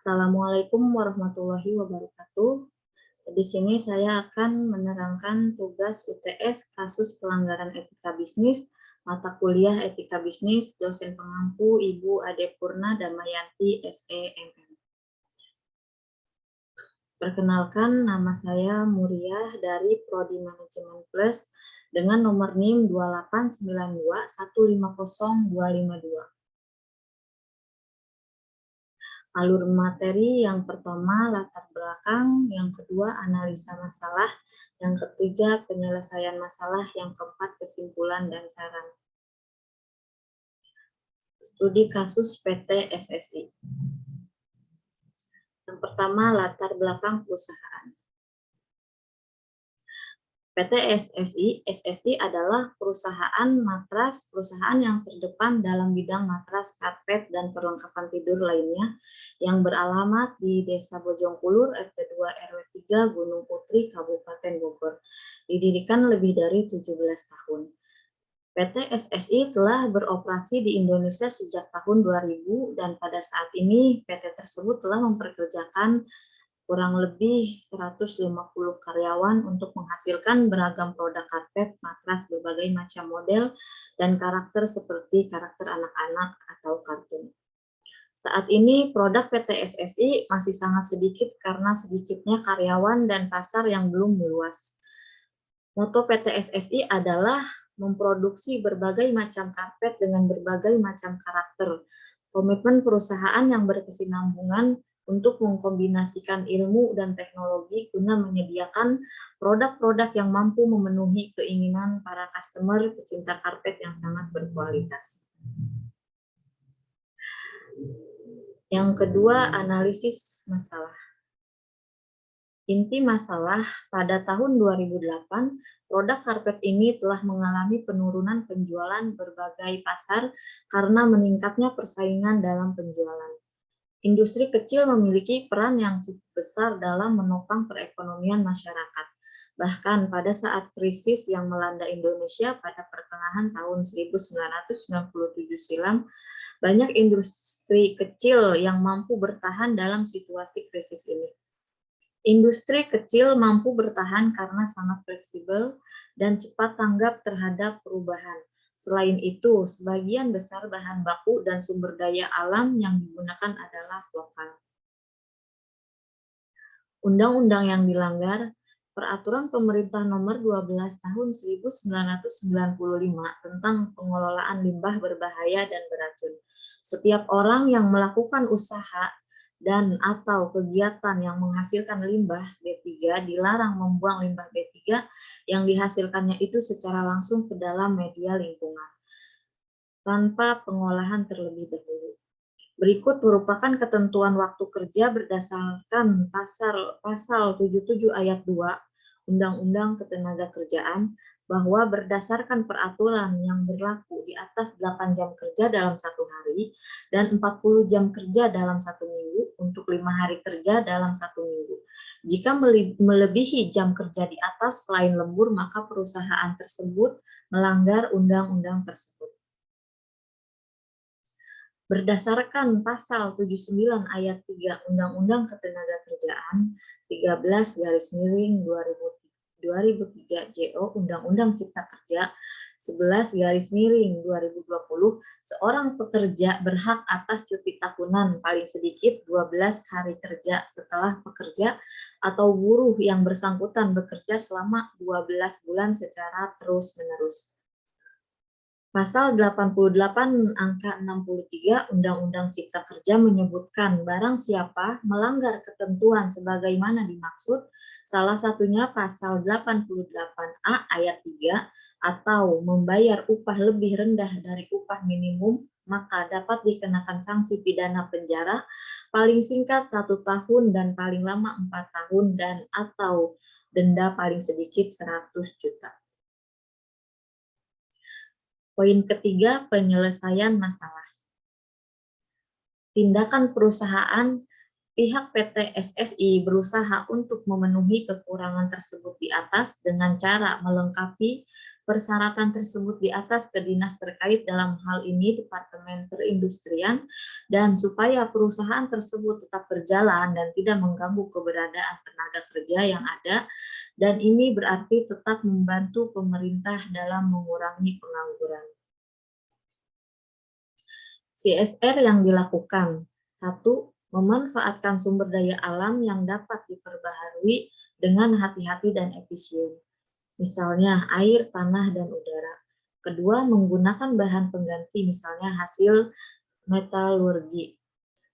Assalamualaikum warahmatullahi wabarakatuh. Di sini saya akan menerangkan tugas UTS kasus pelanggaran etika bisnis, mata kuliah etika bisnis, dosen pengampu Ibu Ade Purna Damayanti SEMM. Perkenalkan, nama saya Muriah dari Prodi Manajemen Plus dengan nomor NIM 289215052. Alur materi yang pertama latar belakang, yang kedua analisa masalah, yang ketiga penyelesaian masalah, yang keempat kesimpulan dan saran. Studi kasus PT SSI. Yang pertama latar belakang perusahaan. PT SSI adalah perusahaan matras, perusahaan yang terdepan dalam bidang matras, karpet, dan perlengkapan tidur lainnya yang beralamat di Desa Bojongkulur, RT 2 RW 3, Gunung Putri, Kabupaten Bogor. Didirikan lebih dari 17 tahun. PT SSI telah beroperasi di Indonesia sejak tahun 2000 dan pada saat ini PT tersebut telah memperkerjakan kurang lebih 150 karyawan untuk menghasilkan beragam produk karpet, matras berbagai macam model, dan karakter seperti karakter anak-anak atau kartun. Saat ini produk PT SSI masih sangat sedikit karena sedikitnya karyawan dan pasar yang belum meluas. Moto PT SSI adalah memproduksi berbagai macam karpet dengan berbagai macam karakter. Komitmen perusahaan yang berkesinambungan untuk mengkombinasikan ilmu dan teknologi guna menyediakan produk-produk yang mampu memenuhi keinginan para customer pecinta karpet yang sangat berkualitas. Yang kedua, analisis masalah. Inti masalah, pada tahun 2008, produk karpet ini telah mengalami penurunan penjualan berbagai pasar karena meningkatnya persaingan dalam penjualan. Industri kecil memiliki peran yang cukup besar dalam menopang perekonomian masyarakat. Bahkan pada saat krisis yang melanda Indonesia pada pertengahan tahun 1997 silam, banyak industri kecil yang mampu bertahan dalam situasi krisis ini. Industri kecil mampu bertahan karena sangat fleksibel dan cepat tanggap terhadap perubahan. Selain itu, sebagian besar bahan baku dan sumber daya alam yang digunakan adalah lokal. Undang-undang yang dilanggar, Peraturan Pemerintah Nomor 12 Tahun 1995 tentang pengelolaan limbah berbahaya dan beracun. Setiap orang yang melakukan usaha dan atau kegiatan yang menghasilkan limbah B3 dilarang membuang limbah B3 yang dihasilkannya itu secara langsung ke dalam media lingkungan tanpa pengolahan terlebih dahulu. Berikut merupakan ketentuan waktu kerja berdasarkan pasal 77 ayat 2 Undang-Undang Ketenagakerjaan bahwa berdasarkan peraturan yang berlaku di atas 8 jam kerja dalam satu hari dan 40 jam kerja dalam satu minggu untuk 5 hari kerja dalam satu minggu. Jika melebihi jam kerja di atas selain lembur, maka perusahaan tersebut melanggar undang-undang tersebut. Berdasarkan pasal 79 ayat 3 Undang-Undang Ketenagakerjaan 13/2003 JO Undang-Undang Cipta Kerja 11/2020, seorang pekerja berhak atas cuti tahunan paling sedikit 12 hari kerja setelah pekerja atau buruh yang bersangkutan bekerja selama 12 bulan secara terus-menerus. Pasal 88 angka 63 Undang-Undang Cipta Kerja menyebutkan barang siapa melanggar ketentuan sebagaimana dimaksud, salah satunya pasal 88A ayat 3 atau membayar upah lebih rendah dari upah minimum, maka dapat dikenakan sanksi pidana penjara paling singkat 1 tahun dan paling lama 4 tahun dan atau denda paling sedikit 100 juta. Poin ketiga, penyelesaian masalah. Tindakan perusahaan, pihak PT SSI berusaha untuk memenuhi kekurangan tersebut di atas dengan cara melengkapi, persyaratan tersebut di atas ke dinas terkait, dalam hal ini Departemen Perindustrian, dan supaya perusahaan tersebut tetap berjalan dan tidak mengganggu keberadaan tenaga kerja yang ada, dan ini berarti tetap membantu pemerintah dalam mengurangi pengangguran. CSR yang dilakukan. 1. Memanfaatkan sumber daya alam yang dapat diperbaharui dengan hati-hati dan efisien. Misalnya air, tanah, dan udara. Kedua, menggunakan bahan pengganti, misalnya hasil metalurgi.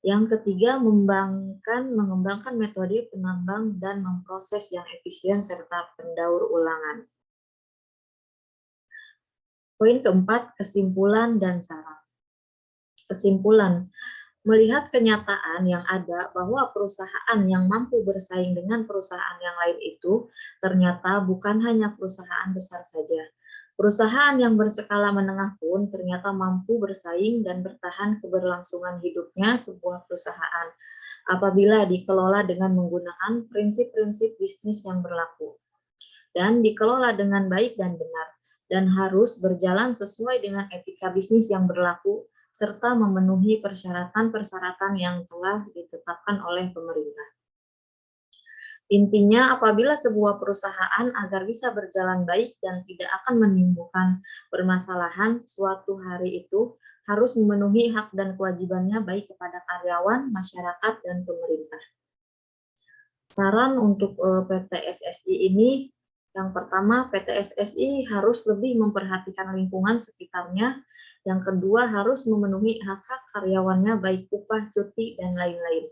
Yang ketiga, mengembangkan metode penambang dan memproses yang efisien serta pendaur ulangan. Poin keempat, kesimpulan dan saran. Kesimpulan, melihat kenyataan yang ada bahwa perusahaan yang mampu bersaing dengan perusahaan yang lain itu ternyata bukan hanya perusahaan besar saja. Perusahaan yang berskala menengah pun ternyata mampu bersaing dan bertahan keberlangsungan hidupnya sebuah perusahaan apabila dikelola dengan menggunakan prinsip-prinsip bisnis yang berlaku dan dikelola dengan baik dan benar, dan harus berjalan sesuai dengan etika bisnis yang berlaku serta memenuhi persyaratan-persyaratan yang telah ditetapkan oleh pemerintah. Intinya, apabila sebuah perusahaan agar bisa berjalan baik dan tidak akan menimbulkan permasalahan, suatu hari itu harus memenuhi hak dan kewajibannya baik kepada karyawan, masyarakat, dan pemerintah. Saran untuk PT SSI ini, yang pertama, PT SSI harus lebih memperhatikan lingkungan sekitarnya. Yang kedua, harus memenuhi hak-hak karyawannya baik upah, cuti, dan lain-lain.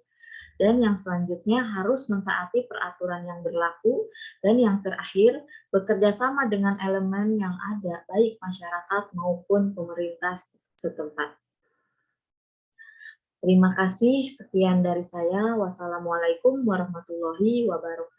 Dan yang selanjutnya harus mentaati peraturan yang berlaku. Dan yang terakhir, bekerja sama dengan elemen yang ada, baik masyarakat maupun pemerintah setempat. Terima kasih, sekian dari saya. Wassalamualaikum warahmatullahi wabarakatuh.